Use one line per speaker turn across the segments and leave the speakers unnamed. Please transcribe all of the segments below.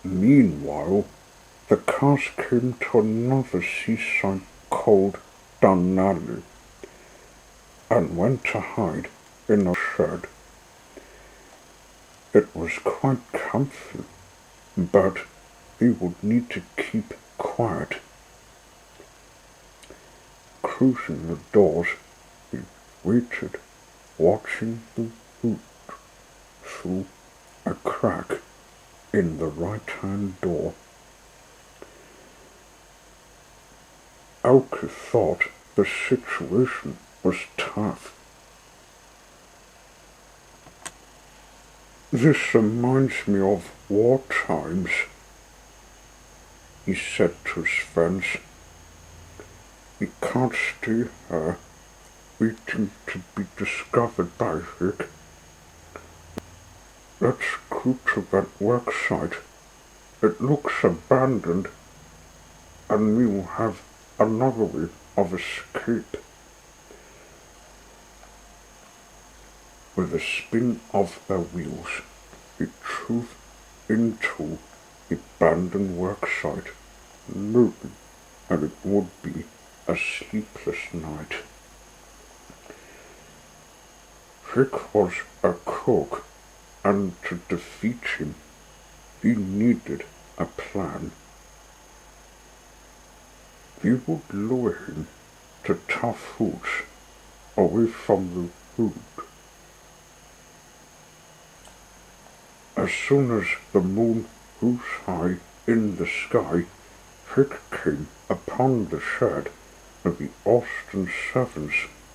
Meanwhile, the cars came to another seaside called Dunalley, and went to hide in a shed. It was quite comfy, but he would need to keep quiet. Closing the doors, he waited, watching the hoot through a crack in the right-hand door. Elke thought the situation was tough. "This reminds me of war times," he said to his friends. "We can't stay here waiting to be discovered by Rick. Let's go to that worksite. It looks abandoned, and we will have another way of escape." With a spin of their wheels, he drove into the abandoned worksite, knowing that it would be a sleepless night. Rick was a cook, and to defeat him, he needed a plan. He would lure him to tough foods away from the food. As soon as the moon rose high in the sky, Rick came upon the shed where the Austin Sevens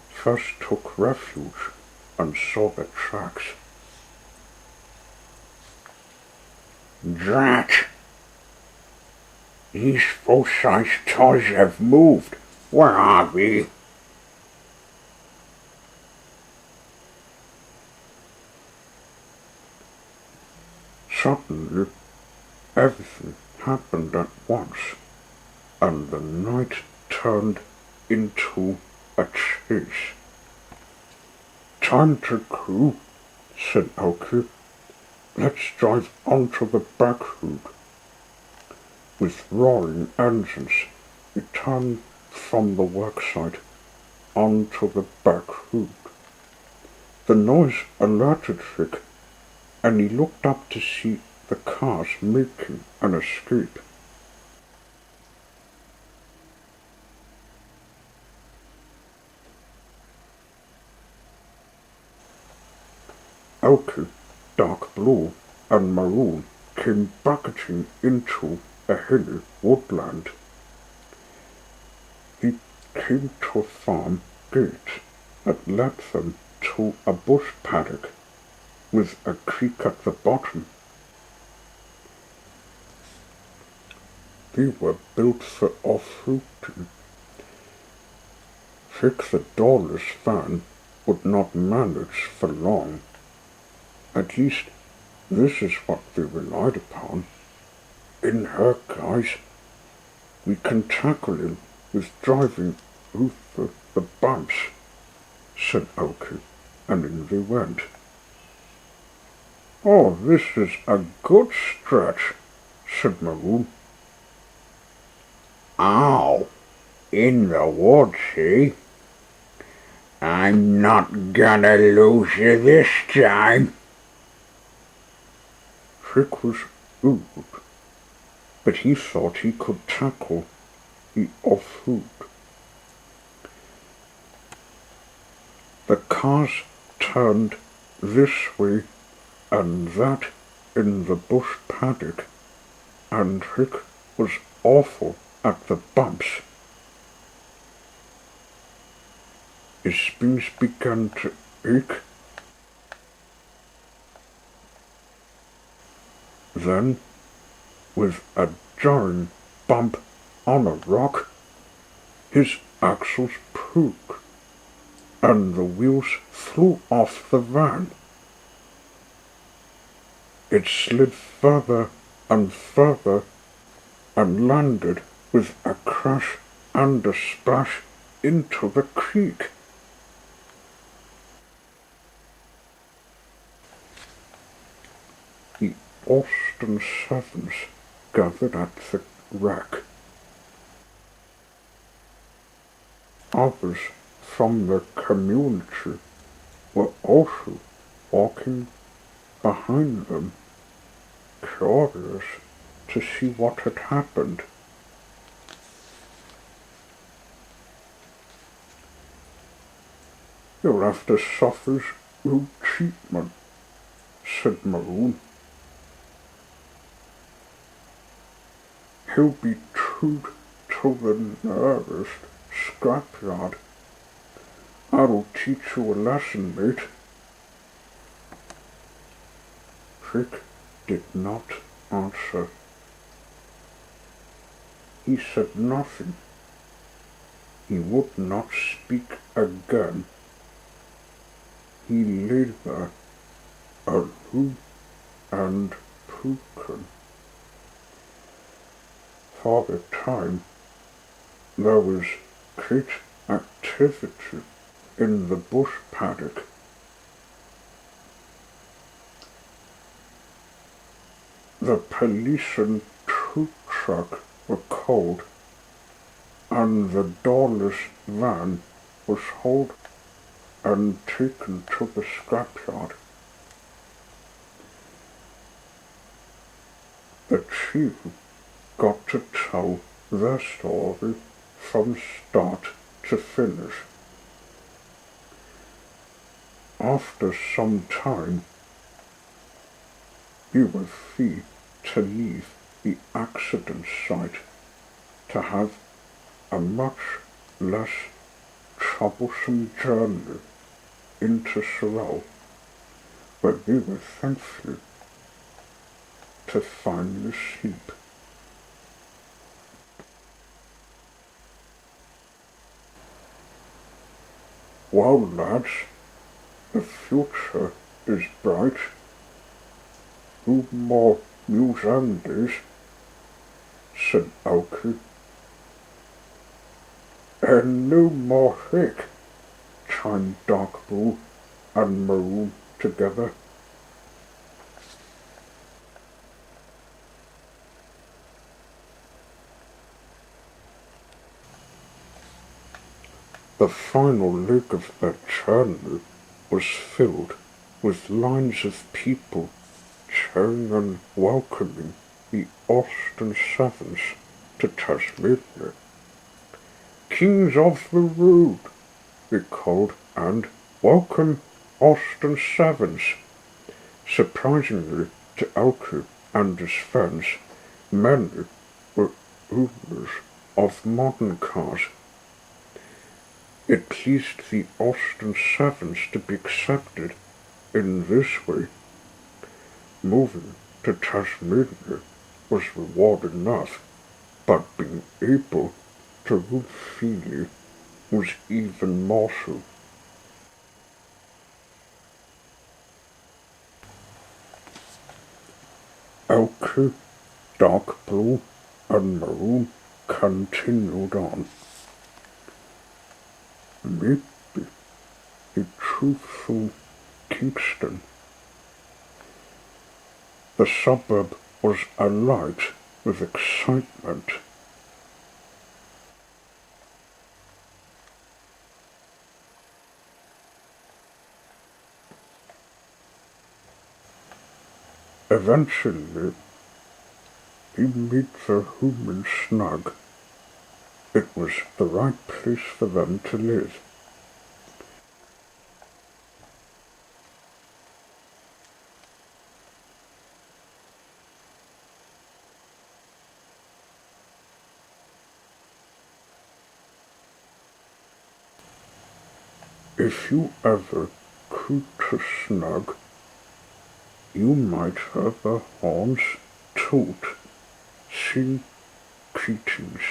first took refuge and saw the tracks. "Drat! These full-size toys have moved. Where are we?" Suddenly, everything happened at once, and the night turned into a chase. "Time to go," said Elke. "Let's drive onto the back road." With roaring engines, we turned from the worksite onto the back road. The noise alerted Rick, and he looked up to see the cars making an escape. Elke, dark blue and maroon, came bucketing into a hilly woodland. He came to a farm gate that led them to a bush paddock with a creek at the bottom. They were built for off-roading. Rick the doorless van would not manage for long. At least, this is what they relied upon. "In her guise, we can tackle him with driving over the bumps," said Elke, and in they went. "Oh, this is a good stretch," said Maroon. "Oh, in the woods, eh? I'm not gonna lose you this time." Rick was old, but he thought he could tackle the off-road. The cars turned this way and that in the bush paddock, and Rick was awful at the bumps. His spines began to ache. Then, with a jarring bump on a rock, his axles broke, and the wheels flew off the van. It slid further and further, and landed with a crash and a splash into the creek. The Austin Sevens gathered at the wreck. Others from the community were also walking behind them, curious to see what had happened. "You'll have to suffer rude treatment," said Maroon. "He'll be towed to the nearest scrapyard. That'll teach you a lesson, mate." Rick did not answer. He said nothing. He would not speak again. He lay there, aloof and broken. For a time, there was great activity in the bush paddock. The police and tow truck were called, and the doorless van was hauled and taken to the scrapyard. The chief got to tell their story from start to finish. After some time, we were free to leave the accident site to have a much less troublesome journey into Sorrel, where we were thankful to finally sleep. "Well, lads, the future is bright. No more museum days," said Elkie. "And no more Rick," chimed Dark Blue and Maroon together. The final leg of their journey was filled with lines of people cheering and welcoming the Austin Sevens to Tasmania. "Kings of the road," they called, and "Welcome, Austin Sevens." Surprisingly to Elkie and his friends, many were owners of modern cars. It pleased the Austin Sevens to be accepted in this way. Moving to Tasmania was reward enough, but being able to root freely was even more so. Elkie, Dark Blue, and Maroon continued on. Maybe a truthful Kingston. The suburb was alight with excitement. Eventually, he made their home in Snug. It was the right place for them to live. If you ever go to Snug, you might hear the horns toot, sing greetings